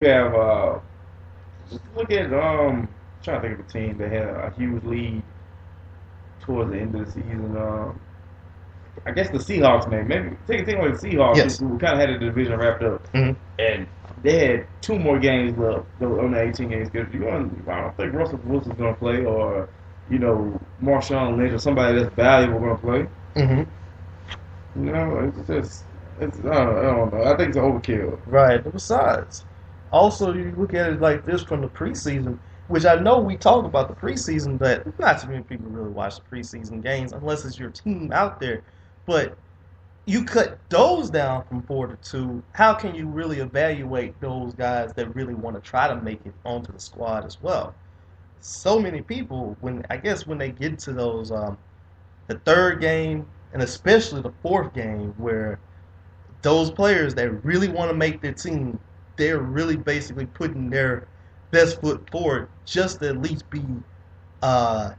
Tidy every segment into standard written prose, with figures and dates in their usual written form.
You have look at trying to think of a team that had a huge lead towards the end of the season. I guess the Seahawks, man. Maybe take a team like the Seahawks, Yes. who kind of had the division wrapped up, Hmm. and they had two more games left on the 18 game schedule. I don't think Russell Wilson's going to play, or Marshawn Lynch or somebody that's valuable going to play. Hmm. It's just I don't know. I think it's an overkill. Right. Besides, also you look at it like this from the preseason, which I know we talk about the preseason, but not too many people really watch the preseason games unless it's your team out there. But you cut those down from 4-2. How can you really evaluate those guys that really want to try to make it onto the squad as well? So many people, when they get to those the third game and especially the fourth game, where those players that really want to make their team, they're really basically putting their best foot forward just to at least be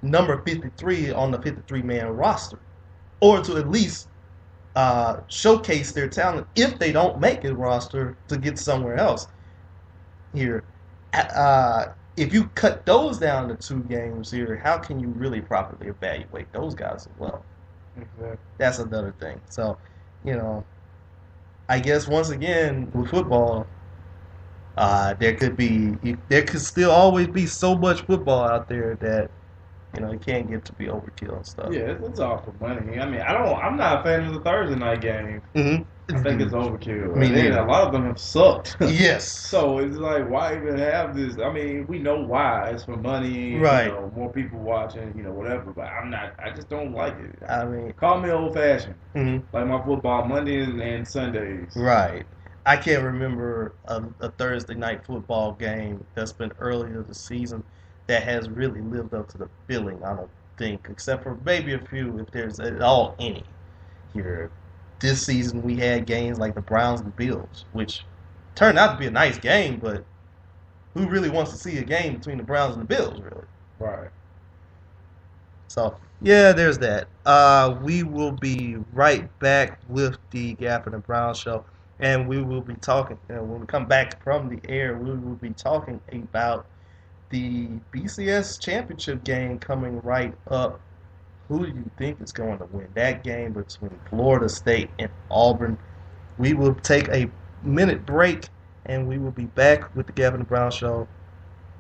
number 53 on the 53-man roster, or to at least showcase their talent if they don't make a roster to get somewhere else. Here, if you cut those down to 2 games here, how can you really properly evaluate those guys as well? Exactly. That's another thing. So, you know, I guess once again with football, there could still always be so much football out there that it can't get to be overkill and stuff. Yeah, it's all for money. I mean, I'm not a fan of the Thursday night game. Mm-hmm. I think it's overkill. Me And then neither. a lot of them have sucked. Yes. So it's like, why even have this? I mean, we know why. It's for money. Right. More people watching. Whatever. But I'm not. I just don't like it. I mean, Call me old fashioned. mhm. Like my football Mondays and Sundays. Right. I can't remember a Thursday night football game that's been earlier this season that has really lived up to the billing, I don't think, except for maybe a few, if there's at all any here. This season we had games like the Browns and Bills, which turned out to be a nice game, but who really wants to see a game between the Browns and the Bills, really? Right. So, yeah, there's that. We will be right back with the Gafford and Brown Show, and we will be talking, when we come back from the air, we will be talking about the BCS championship game coming right up. Who do you think is going to win that game between Florida State and Auburn? We will take a minute break, and we will be back with the Gafford and Brown Show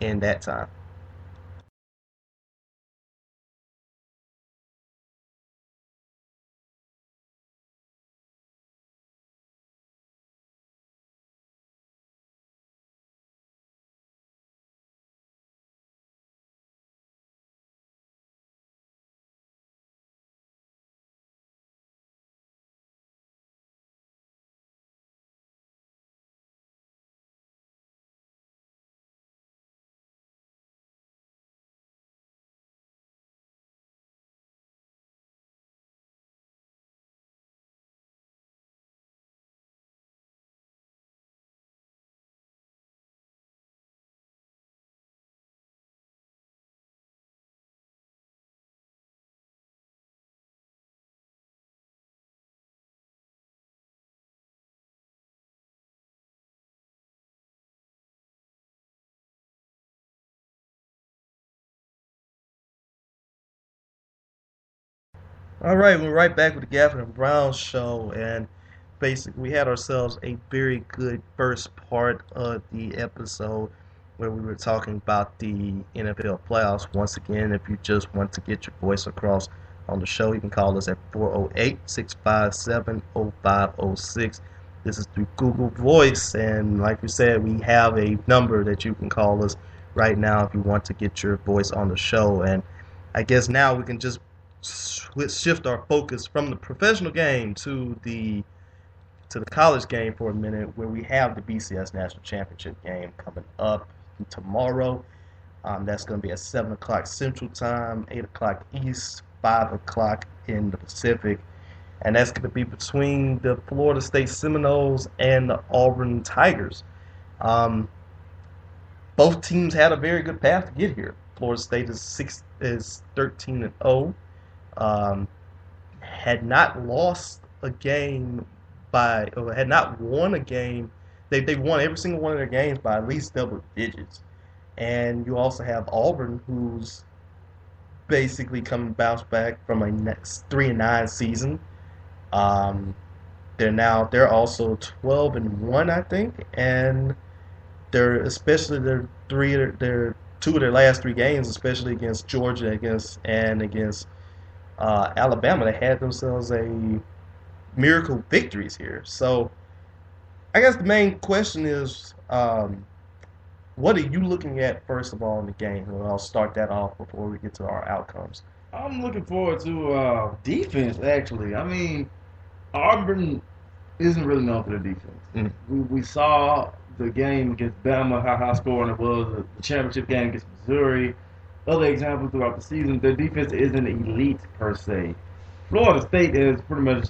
in that time. All right, we're right back with the Gafford and Brown Show, and basically we had ourselves a very good first part of the episode where we were talking about the NFL playoffs. Once again, if you just want to get your voice across on the show, you can call us at 408-657-0506. This is through Google Voice, and like we said, we have a number that you can call us right now if you want to get your voice on the show. And I guess now we can just shift our focus from the professional game to the college game for a minute, where we have the BCS National Championship game coming up tomorrow. That's going to be at 7 o'clock Central Time, 8 o'clock East, 5 o'clock in the Pacific. And that's going to be between the Florida State Seminoles and the Auburn Tigers. Both teams had a very good path to get here. Florida State is 13-0. Had not lost a game had not won a game They won every single one of their games by at least double digits. And you also have Auburn, who's basically come bounce back from a next 3-9 season. Um, they're also 12-1, I think, and they're especially their two of their last three games, especially against Georgia, against Alabama, they had themselves a miracle victories here. So I guess the main question is, what are you looking at first of all in the game? And I'll start that off before we get to our outcomes. I'm looking forward to defense, actually. I mean, Auburn isn't really known for their defense. Mm. We saw the game against Bama, how high scoring it was, the championship game against Missouri. Other examples throughout the season, their defense isn't elite per se. Florida State has pretty much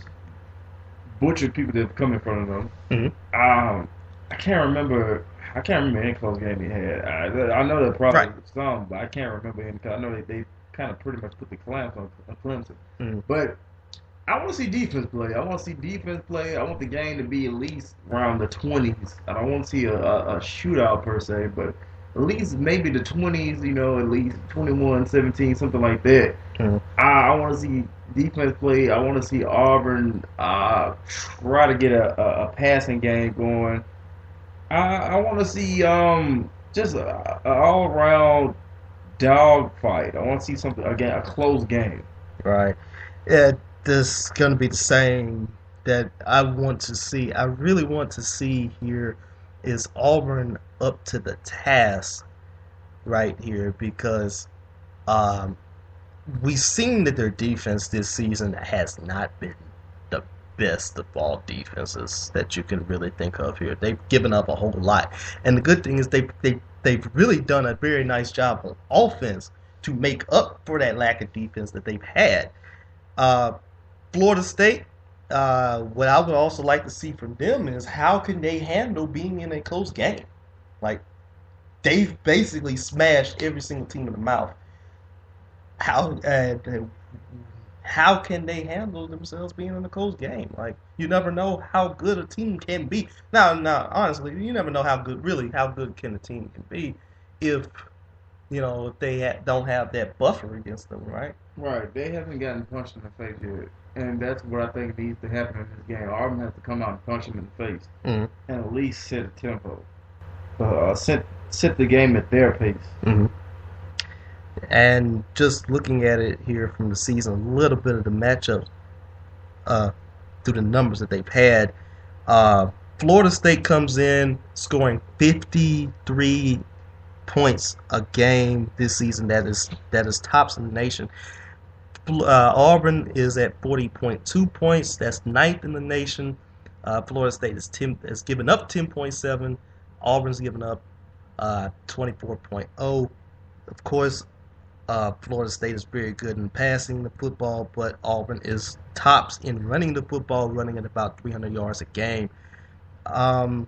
butchered people that come in front of them. Mm-hmm. I can't remember any close game he had. I know there probably Right. some, but I can't remember any. I know they kind of pretty much put the clamps on Clemson. Mm-hmm. But I want to see defense play. I want the game to be at least around the 20s. I don't want to see a shootout per se, but at least maybe the 20s, at least 21-17, something like that. Mm-hmm. I want to see defense play. I want to see Auburn try to get a passing game going. I want to see just a all-around dog fight. I want to see something, again, a close game. Right. This is going to be the same that I want to see. I really want to see here is Auburn up to the task right here, because we've seen that their defense this season has not been the best of all defenses that you can really think of here. They've given up a whole lot. And the good thing is they've really done a very nice job on offense to make up for that lack of defense that they've had. Florida State, what I would also like to see from them is how can they handle being in a close game? Like, they've basically smashed every single team in the mouth. How can they handle themselves being in a close game? Like, you never know how good a team can be. Now, honestly, you never know how good can a team can be if they don't have that buffer against them, right? Right. They haven't gotten punched in the face yet. And that's what I think needs to happen in this game. Auburn has to come out and punch them in the face. Mm-hmm. And at least set a tempo. Set the game at their pace. Mm-hmm. And just looking at it here from the season, a little bit of the matchups through the numbers that they've had. Florida State comes in scoring 53 points a game this season. That is tops in the nation. Auburn is at 40.2 points. That's ninth in the nation. Florida State has given up 10.7. Auburn's given up 24.0. Of course, Florida State is very good in passing the football, but Auburn is tops in running the football, running at about 300 yards a game. I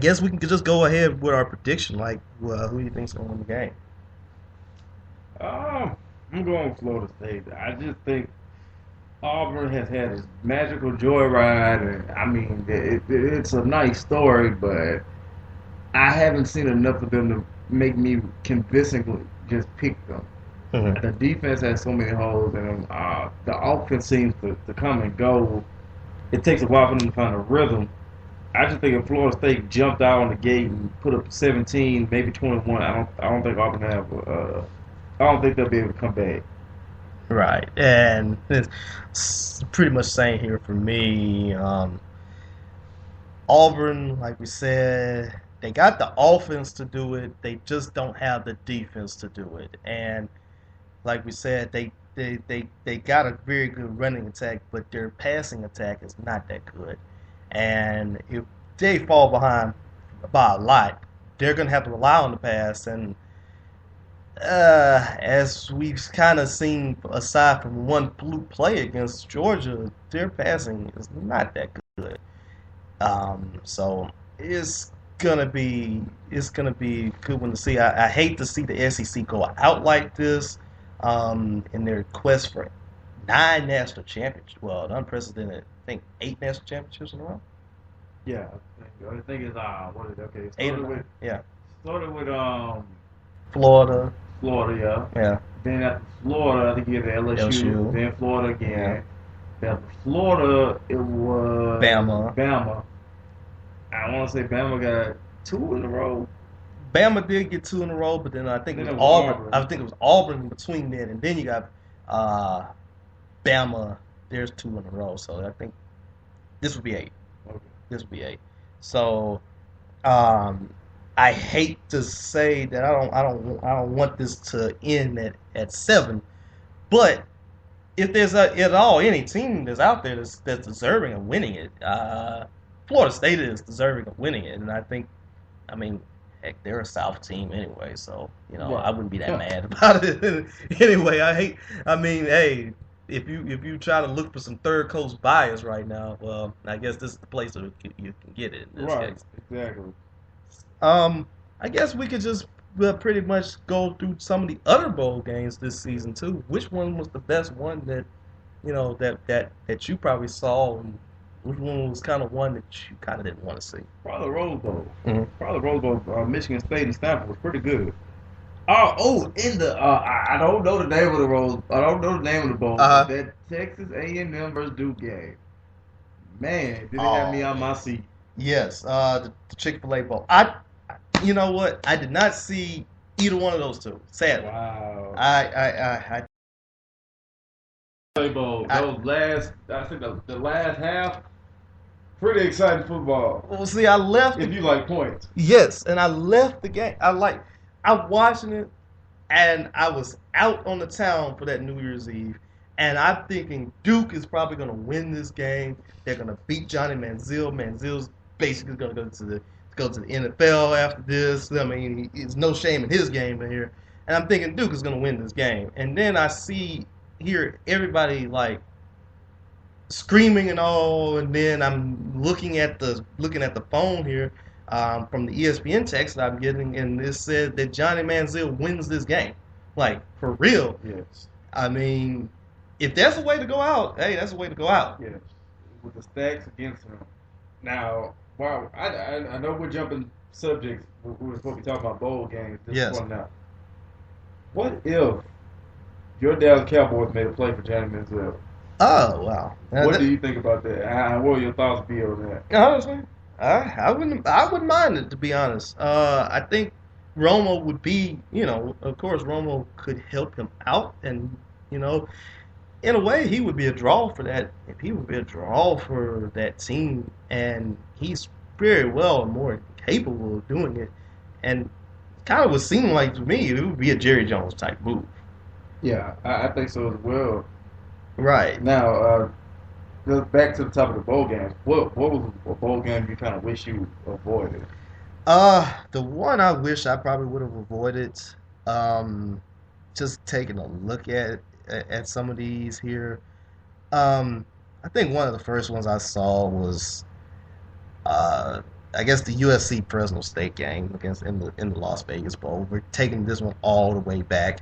guess we can just go ahead with our prediction. Like, who do you think's going to win the game? I'm going Florida State. I just think Auburn has had a magical joyride, and I mean, it's a nice story, but I haven't seen enough of them to make me convincingly just pick them. Mm-hmm. The defense has so many holes in them. The offense seems to come and go. It takes a while for them to find a rhythm. I just think if Florida State jumped out on the gate and put up 17, maybe 21, I don't think Auburn I don't think they'll be able to come back. Right, and it's pretty much the same here for me. Auburn, like we said, they got the offense to do it. They just don't have the defense to do it. And like we said, they got a very good running attack, but their passing attack is not that good. And if they fall behind by a lot, they're going to have to rely on the pass. And as we've kind of seen, aside from one fluke play against Georgia, their passing is not that good. So it's gonna be a good one to see. I hate to see the SEC go out like this in their quest for 9 national championships. Well, unprecedented, I think 8 national championships in a row. Yeah. The thing is, what is it? Okay, Eight or nine. Yeah. started with Florida. Florida, yeah. Yeah. Then after Florida, I think you had the LSU. LSU. Then Florida again. Yeah. Then after Florida, it was Bama. Bama. I want to say Bama got 2 in a row. Bama did get 2 in a row, but then I think Then it was it was Auburn. Auburn. I think it was Auburn in between then, and then you got Bama. There's 2 in a row, so I think this would be 8. Okay. This would be 8. So I hate to say that I don't want this to end at 7, but if there's at all any team that's out there that's deserving of winning it, Florida State is deserving of winning it, and I mean, heck, they're a South team anyway, so I wouldn't be that mad about it. Anyway, I mean, hey, if you try to look for some third coast bias right now, well, I guess this is the place that you can get it. In this case. Exactly. I guess we could just pretty much go through some of the other bowl games this season too. Which one was the best one that that you probably saw, and which one was kind of one that you kind of didn't want to see? Probably the Rose Bowl. Mhm. Probably the Rose Bowl. Michigan State and Stanford was pretty good. In the I don't know the name of the Rose. I don't know the name of the bowl. Uh-huh. That Texas A&M versus Duke game. Man, did it have me on my seat. Yes, the Chick-fil-A Bowl. You know what? I did not see either one of those two. Sadly, Wow. I Bowl. I think the last half, pretty exciting football. well, see, I left. If you like points. Yes, and I left the game. I'm watching it, and I was out on the town for that New Year's Eve, and I'm thinking Duke is probably going to win this game. They're going to beat Johnny Manziel. Manziel's basically going to go to the NFL after this. I mean, it's no shame in his game here, and I'm thinking Duke is going to win this game. And then I hear everybody like screaming and all, and then I'm looking at the phone here from the ESPN text that I'm getting, and it said that Johnny Manziel wins this game. Like, for real. Yes. I mean, if that's a way to go out, hey, that's a way to go out. Yes. With the stacks against him. Now, wow, I know we're jumping subjects. We're supposed to be talking about bowl games. Yes. Now, what if your Dallas Cowboys made a play for Johnny Manziel? Oh, wow. What do you think about that? What would your thoughts be on that? Honestly, I wouldn't mind it, to be honest. I think Romo would be, of course, Romo could help him out, and in a way, he would be a draw for that. If he would be a draw for that team, and he's very well and more capable of doing it, and kind of would seem like to me it would be a Jerry Jones type move. Yeah, I think so as well. Right. Now, back to the top of the bowl games. What was a bowl game you kind of wish you avoided? The one I wish I probably would have avoided, just taking a look at some of these here. I think one of the first ones I saw was, I guess the USC Fresno State game against in the Las Vegas Bowl. We're taking this one all the way back.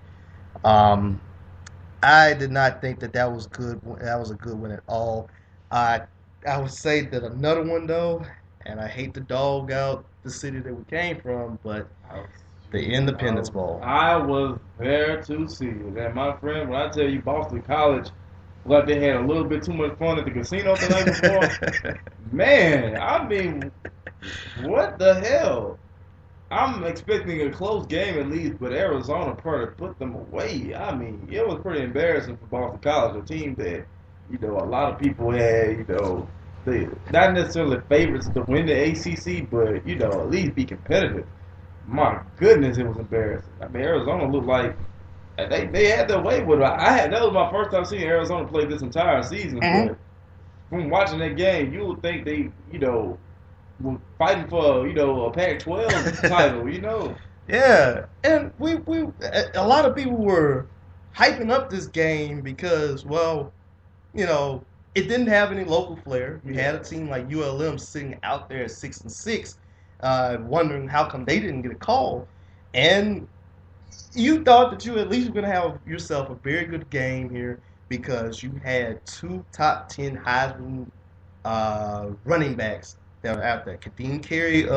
I did not think that was good. That was a good one at all. I would say that another one though, and I hate to dog out the city that we came from, but the Independence Bowl. I was there to see it. And my friend, when I tell you Boston College, like they had a little bit too much fun at the casino the night before, man, I mean, what the hell? I'm expecting a close game at least, but Arizona put them away. I mean, it was pretty embarrassing for Boston College, a team that, a lot of people had, they not necessarily favorites to win the ACC, but, at least be competitive. My goodness, it was embarrassing. I mean, Arizona looked like they had their way with it. That was my first time seeing Arizona play this entire season. Mm-hmm. But from watching that game, you would think they, were fighting for, a Pac-12 title, Yeah, and we a lot of people were hyping up this game because, well, it didn't have any local flair. You had a team like ULM sitting out there at 6-6, wondering how come they didn't get a call, and you thought that you at least were going to have yourself a very good game here because you had 2 top 10 Heisman running backs that are out there. Kadeem Carey